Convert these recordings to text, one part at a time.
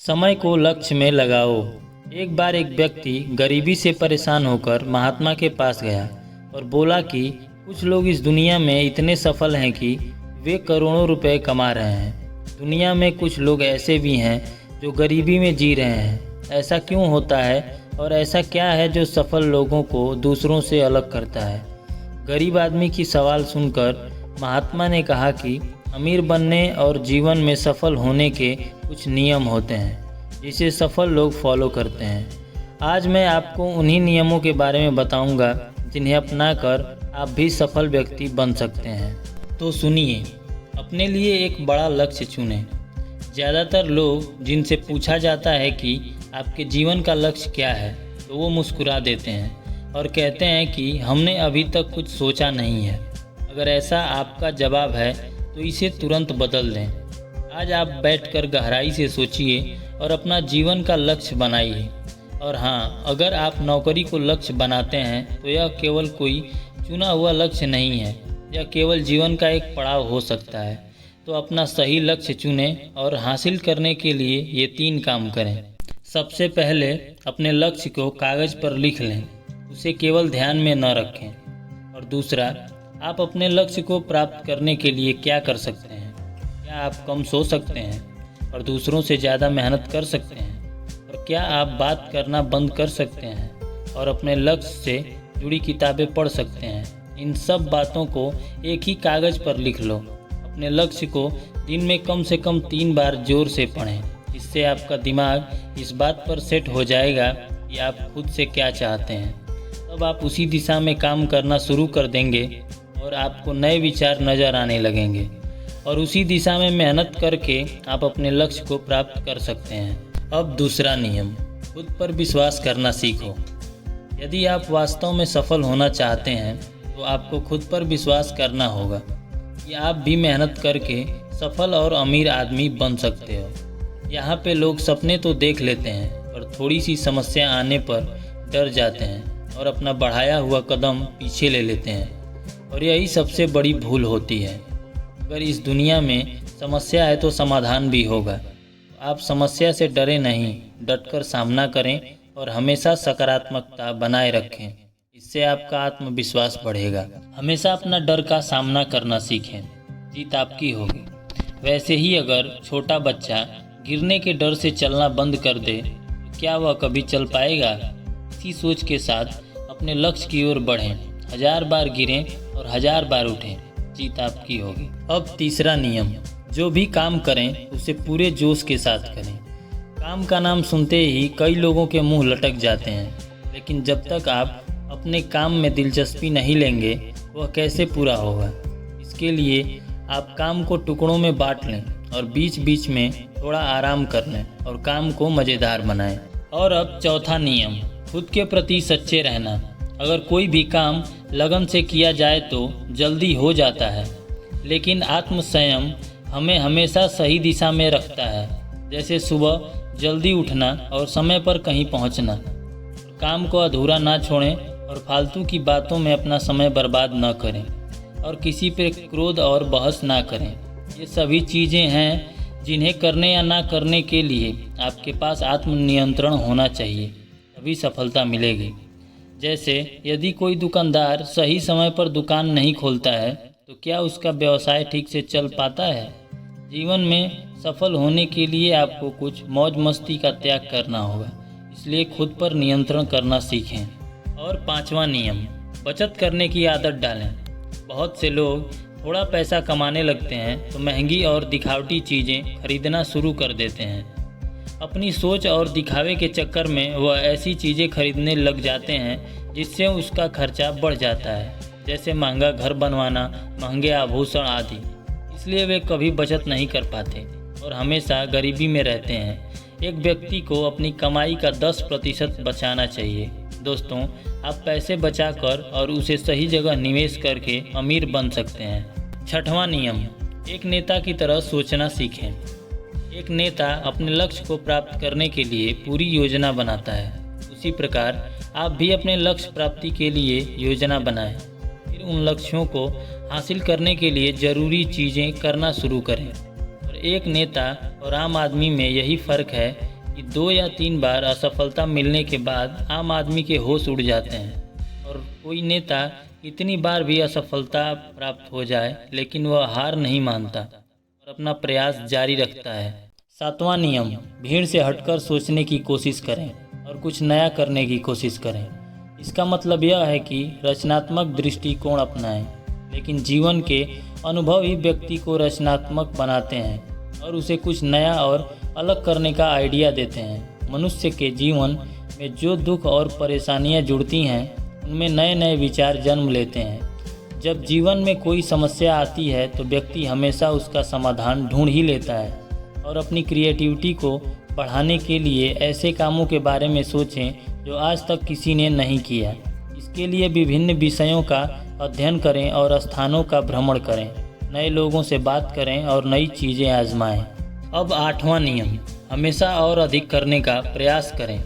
समय को लक्ष्य में लगाओ। एक बार एक व्यक्ति गरीबी से परेशान होकर महात्मा के पास गया और बोला कि कुछ लोग इस दुनिया में इतने सफल हैं कि वे करोड़ों रुपए कमा रहे हैं। दुनिया में कुछ लोग ऐसे भी हैं जो गरीबी में जी रहे हैं। ऐसा क्यों होता है और ऐसा क्या है जो सफल लोगों को दूसरों से अलग करता है? गरीब आदमी की सवाल सुनकर महात्मा ने कहा कि अमीर बनने और जीवन में सफल होने के कुछ नियम होते हैं जिसे सफल लोग फॉलो करते हैं। आज मैं आपको उन्हीं नियमों के बारे में बताऊंगा जिन्हें अपनाकर आप भी सफल व्यक्ति बन सकते हैं। तो सुनिए, अपने लिए एक बड़ा लक्ष्य चुनें। ज़्यादातर लोग जिनसे पूछा जाता है कि आपके जीवन का लक्ष्य क्या है, तो वो मुस्कुरा देते हैं और कहते हैं कि हमने अभी तक कुछ सोचा नहीं है। अगर ऐसा आपका जवाब है तो इसे तुरंत बदल दें। आज आप बैठकर गहराई से सोचिए और अपना जीवन का लक्ष्य बनाइए। और हाँ, अगर आप नौकरी को लक्ष्य बनाते हैं तो यह केवल कोई चुना हुआ लक्ष्य नहीं है, यह केवल जीवन का एक पड़ाव हो सकता है। तो अपना सही लक्ष्य चुनें और हासिल करने के लिए ये 3 काम करें। सबसे पहले अपने लक्ष्य को कागज़ पर लिख लें, उसे केवल ध्यान में न रखें। और दूसरा, आप अपने लक्ष्य को प्राप्त करने के लिए क्या कर सकते हैं? क्या आप कम सो सकते हैं और दूसरों से ज़्यादा मेहनत कर सकते हैं? और क्या आप बात करना बंद कर सकते हैं और अपने लक्ष्य से जुड़ी किताबें पढ़ सकते हैं? इन सब बातों को एक ही कागज़ पर लिख लो। अपने लक्ष्य को दिन में कम से कम 3 बार जोर से पढ़ें। इससे आपका दिमाग इस बात पर सेट हो जाएगा कि आप खुद से क्या चाहते हैं। तब आप उसी दिशा में काम करना शुरू कर देंगे और आपको नए विचार नज़र आने लगेंगे और उसी दिशा में मेहनत करके आप अपने लक्ष्य को प्राप्त कर सकते हैं। अब दूसरा नियम, खुद पर विश्वास करना सीखो। यदि आप वास्तव में सफल होना चाहते हैं तो आपको खुद पर विश्वास करना होगा कि आप भी मेहनत करके सफल और अमीर आदमी बन सकते हो। यहाँ पे लोग सपने तो देख लेते हैं पर थोड़ी सी समस्या आने पर डर जाते हैं और अपना बढ़ाया हुआ कदम पीछे ले लेते हैं। और यही सबसे बड़ी भूल होती है। अगर इस दुनिया में समस्या है तो समाधान भी होगा। तो आप समस्या से डरे नहीं, डटकर सामना करें और हमेशा सकारात्मकता बनाए रखें। इससे आपका आत्मविश्वास बढ़ेगा। हमेशा अपना डर का सामना करना सीखें, जीत आपकी होगी। वैसे ही अगर छोटा बच्चा गिरने के डर से चलना बंद कर दे तो क्या वह कभी चल पाएगा? इसी सोच के साथ अपने लक्ष्य की ओर बढ़ें। 1000 बार गिरें और 1000 बार उठें, जीत आपकी होगी। अब तीसरा नियम, जो भी काम करें उसे पूरे जोश के साथ करें। काम का नाम सुनते ही कई लोगों के मुंह लटक जाते हैं, लेकिन जब तक आप अपने काम में दिलचस्पी नहीं लेंगे वह कैसे पूरा होगा? इसके लिए आप काम को टुकड़ों में बांट लें और बीच बीच में थोड़ा आराम कर लें और काम को मज़ेदार बनाएं। और अब चौथा नियम, खुद के प्रति सच्चे रहना। अगर कोई भी काम लगन से किया जाए तो जल्दी हो जाता है, लेकिन आत्मसंयम हमें हमेशा सही दिशा में रखता है। जैसे सुबह जल्दी उठना और समय पर कहीं पहुंचना। काम को अधूरा ना छोड़ें और फालतू की बातों में अपना समय बर्बाद ना करें और किसी पर क्रोध और बहस ना करें। ये सभी चीज़ें हैं जिन्हें करने या ना करने के लिए आपके पास आत्मनियंत्रण होना चाहिए, तभी सफलता मिलेगी। जैसे यदि कोई दुकानदार सही समय पर दुकान नहीं खोलता है तो क्या उसका व्यवसाय ठीक से चल पाता है? जीवन में सफल होने के लिए आपको कुछ मौज मस्ती का त्याग करना होगा, इसलिए खुद पर नियंत्रण करना सीखें। और 5वां नियम, बचत करने की आदत डालें। बहुत से लोग थोड़ा पैसा कमाने लगते हैं तो महंगी और दिखावटी चीज़ें खरीदना शुरू कर देते हैं। अपनी सोच और दिखावे के चक्कर में वह ऐसी चीज़ें खरीदने लग जाते हैं जिससे उसका खर्चा बढ़ जाता है, जैसे महंगा घर बनवाना, महंगे आभूषण आदि। इसलिए वे कभी बचत नहीं कर पाते और हमेशा गरीबी में रहते हैं। एक व्यक्ति को अपनी कमाई का 10% बचाना चाहिए। दोस्तों, आप पैसे बचाकर और उसे सही जगह निवेश करके अमीर बन सकते हैं। 6वां नियम, एक नेता की तरह सोचना सीखें। एक नेता अपने लक्ष्य को प्राप्त करने के लिए पूरी योजना बनाता है। उसी प्रकार आप भी अपने लक्ष्य प्राप्ति के लिए योजना बनाएं, फिर उन लक्ष्यों को हासिल करने के लिए ज़रूरी चीज़ें करना शुरू करें। और एक नेता और आम आदमी में यही फ़र्क है कि 2 या 3 बार असफलता मिलने के बाद आम आदमी के होश उड़ जाते हैं और कोई नेता कितनी बार भी असफलता प्राप्त हो जाए लेकिन वह हार नहीं मानता और अपना प्रयास जारी रखता है। 7वां नियम, भीड़ से हटकर सोचने की कोशिश करें और कुछ नया करने की कोशिश करें। इसका मतलब यह है कि रचनात्मक दृष्टिकोण अपनाएं, लेकिन जीवन के अनुभव ही व्यक्ति को रचनात्मक बनाते हैं और उसे कुछ नया और अलग करने का आइडिया देते हैं। मनुष्य के जीवन में जो दुख और परेशानियां जुड़ती हैं उनमें नए नए विचार जन्म लेते हैं। जब जीवन में कोई समस्या आती है तो व्यक्ति हमेशा उसका समाधान ढूंढ ही लेता है और अपनी क्रिएटिविटी को बढ़ाने के लिए ऐसे कामों के बारे में सोचें जो आज तक किसी ने नहीं किया। इसके लिए विभिन्न विषयों का अध्ययन करें और स्थानों का भ्रमण करें, नए लोगों से बात करें और नई चीज़ें आजमाएं। अब 8वां नियम, हमेशा और अधिक करने का प्रयास करें।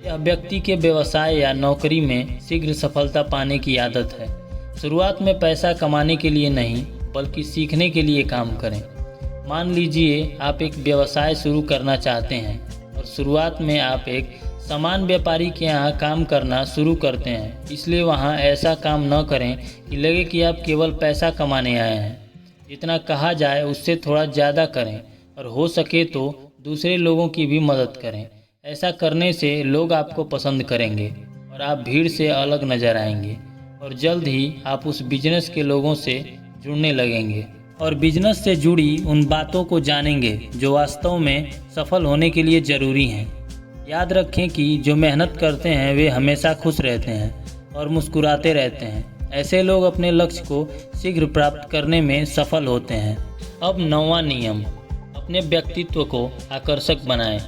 यह व्यक्ति के व्यवसाय या नौकरी में शीघ्र सफलता पाने की आदत है। शुरुआत में पैसा कमाने के लिए नहीं बल्कि सीखने के लिए काम करें। मान लीजिए आप एक व्यवसाय शुरू करना चाहते हैं और शुरुआत में आप एक सामान व्यापारी के यहाँ काम करना शुरू करते हैं, इसलिए वहाँ ऐसा काम न करें कि लगे कि आप केवल पैसा कमाने आए हैं। जितना कहा जाए उससे थोड़ा ज़्यादा करें और हो सके तो दूसरे लोगों की भी मदद करें। ऐसा करने से लोग आपको पसंद करेंगे और आप भीड़ से अलग नज़र आएंगे और जल्द ही आप उस बिजनेस के लोगों से जुड़ने लगेंगे और बिजनेस से जुड़ी उन बातों को जानेंगे जो वास्तव में सफल होने के लिए ज़रूरी हैं। याद रखें कि जो मेहनत करते हैं वे हमेशा खुश रहते हैं और मुस्कुराते रहते हैं। ऐसे लोग अपने लक्ष्य को शीघ्र प्राप्त करने में सफल होते हैं। अब 9वां नियम, अपने व्यक्तित्व को आकर्षक बनाएं।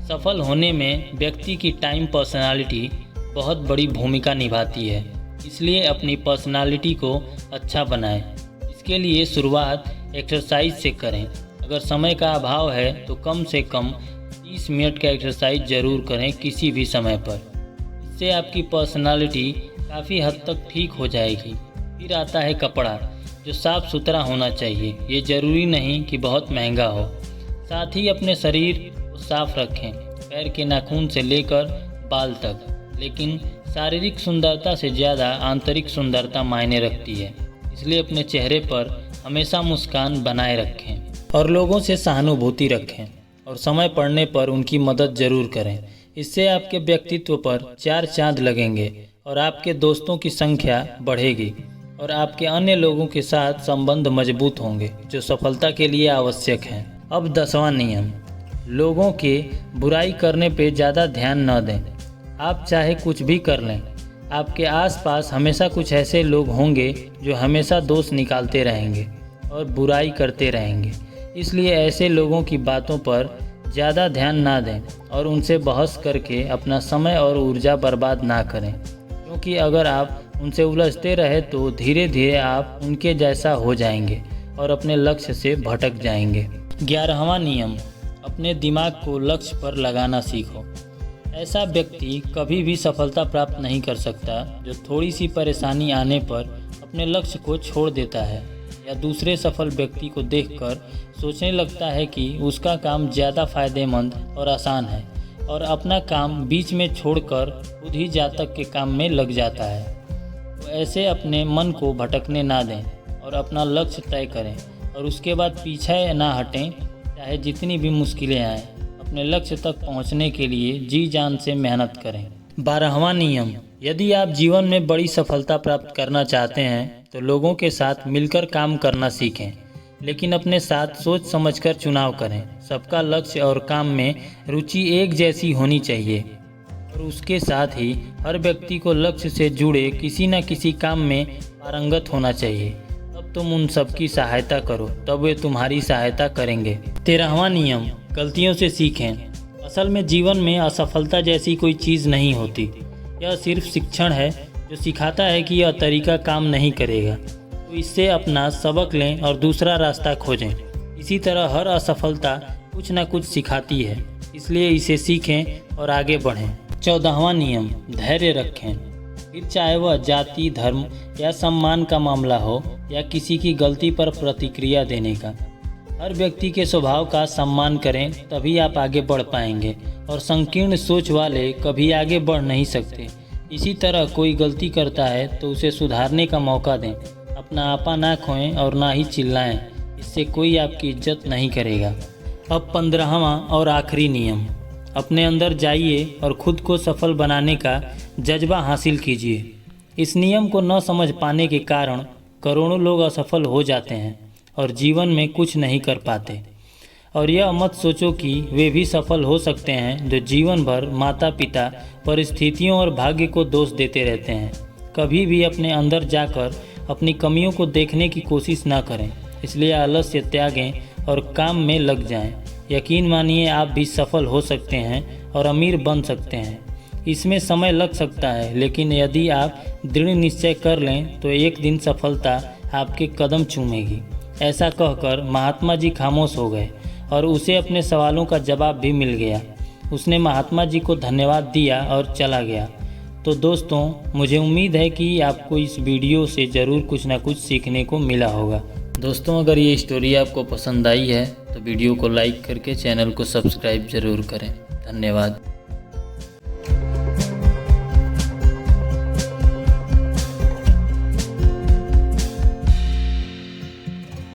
सफल होने में व्यक्ति की टाइम पर्सनालिटी बहुत बड़ी भूमिका निभाती है, इसलिए अपनी पर्सनालिटी को अच्छा बनाएं। इसके लिए शुरुआत एक्सरसाइज से करें। अगर समय का अभाव है तो कम से कम 30 मिनट का एक्सरसाइज ज़रूर करें किसी भी समय पर। इससे आपकी पर्सनालिटी काफ़ी हद तक ठीक हो जाएगी। फिर आता है कपड़ा, जो साफ़ सुथरा होना चाहिए। ये ज़रूरी नहीं कि बहुत महंगा हो। साथ ही अपने शरीर को साफ रखें, पैर के नाखून से लेकर बाल तक। लेकिन शारीरिक सुंदरता से ज़्यादा आंतरिक सुंदरता मायने रखती है, इसलिए अपने चेहरे पर हमेशा मुस्कान बनाए रखें और लोगों से सहानुभूति रखें और समय पड़ने पर उनकी मदद ज़रूर करें। इससे आपके व्यक्तित्व पर 4 चांद लगेंगे और आपके दोस्तों की संख्या बढ़ेगी और आपके अन्य लोगों के साथ संबंध मजबूत होंगे, जो सफलता के लिए आवश्यक हैं। अब 10वां नियम, लोगों के बुराई करने पे ज़्यादा ध्यान न दें। आप चाहे कुछ भी कर लें, आपके आसपास हमेशा कुछ ऐसे लोग होंगे जो हमेशा दोष निकालते रहेंगे और बुराई करते रहेंगे। इसलिए ऐसे लोगों की बातों पर ज़्यादा ध्यान ना दें और उनसे बहस करके अपना समय और ऊर्जा बर्बाद ना करें, क्योंकि अगर आप उनसे उलझते रहे तो धीरे धीरे आप उनके जैसा हो जाएंगे और अपने लक्ष्य से भटक जाएंगे। 11वां नियम, अपने दिमाग को लक्ष्य पर लगाना सीखो। ऐसा व्यक्ति कभी भी सफलता प्राप्त नहीं कर सकता जो थोड़ी सी परेशानी आने पर अपने लक्ष्य को छोड़ देता है या दूसरे सफल व्यक्ति को देखकर सोचने लगता है कि उसका काम ज़्यादा फायदेमंद और आसान है और अपना काम बीच में छोड़कर खुद ही जातक के काम में लग जाता है। तो ऐसे अपने मन को भटकने ना दें और अपना लक्ष्य तय करें और उसके बाद पीछे ना हटें, चाहे जितनी भी मुश्किलें आएँ। अपने लक्ष्य तक पहुंचने के लिए जी जान से मेहनत करें। 12वां नियम, यदि आप जीवन में बड़ी सफलता प्राप्त करना चाहते हैं तो लोगों के साथ मिलकर काम करना सीखें, लेकिन अपने साथ सोच समझकर चुनाव करें। सबका लक्ष्य और काम में रुचि एक जैसी होनी चाहिए और उसके साथ ही हर व्यक्ति को लक्ष्य से जुड़े किसी न किसी काम में पारंगत होना चाहिए। तब तुम उन सबकी सहायता करो, तब वे तुम्हारी सहायता करेंगे। 13वां नियम, गलतियों से सीखें। असल में जीवन में असफलता जैसी कोई चीज़ नहीं होती। यह सिर्फ शिक्षण है जो सिखाता है कि यह तरीका काम नहीं करेगा, तो इससे अपना सबक लें और दूसरा रास्ता खोजें। इसी तरह हर असफलता कुछ न कुछ सिखाती है, इसलिए इसे सीखें और आगे बढ़ें। 14वां नियम, धैर्य रखें। फिर चाहे वह जाति, धर्म या सम्मान का मामला हो या किसी की गलती पर प्रतिक्रिया देने का, हर व्यक्ति के स्वभाव का सम्मान करें, तभी आप आगे बढ़ पाएंगे और संकीर्ण सोच वाले कभी आगे बढ़ नहीं सकते। इसी तरह कोई गलती करता है तो उसे सुधारने का मौका दें। अपना आपा ना खोएं और ना ही चिल्लाएं, इससे कोई आपकी इज्जत नहीं करेगा। अब 15वां और आखिरी नियम, अपने अंदर जाइए और खुद को सफल बनाने का जज्बा हासिल कीजिए। इस नियम को न समझ पाने के कारण करोड़ों लोग असफल हो जाते हैं और जीवन में कुछ नहीं कर पाते। और यह मत सोचो कि वे भी सफल हो सकते हैं जो जीवन भर माता पिता, परिस्थितियों और भाग्य को दोष देते रहते हैं। कभी भी अपने अंदर जाकर अपनी कमियों को देखने की कोशिश ना करें। इसलिए आलस्य त्यागें और काम में लग जाएं। यकीन मानिए आप भी सफल हो सकते हैं और अमीर बन सकते हैं। इसमें समय लग सकता है, लेकिन यदि आप दृढ़ निश्चय कर लें तो एक दिन सफलता आपके कदम चूमेगी। ऐसा कहकर महात्मा जी खामोश हो गए और उसे अपने सवालों का जवाब भी मिल गया। उसने महात्मा जी को धन्यवाद दिया और चला गया। तो दोस्तों, मुझे उम्मीद है कि आपको इस वीडियो से ज़रूर कुछ ना कुछ सीखने को मिला होगा। दोस्तों, अगर ये स्टोरी आपको पसंद आई है तो वीडियो को लाइक करके चैनल को सब्सक्राइब ज़रूर करें। धन्यवाद।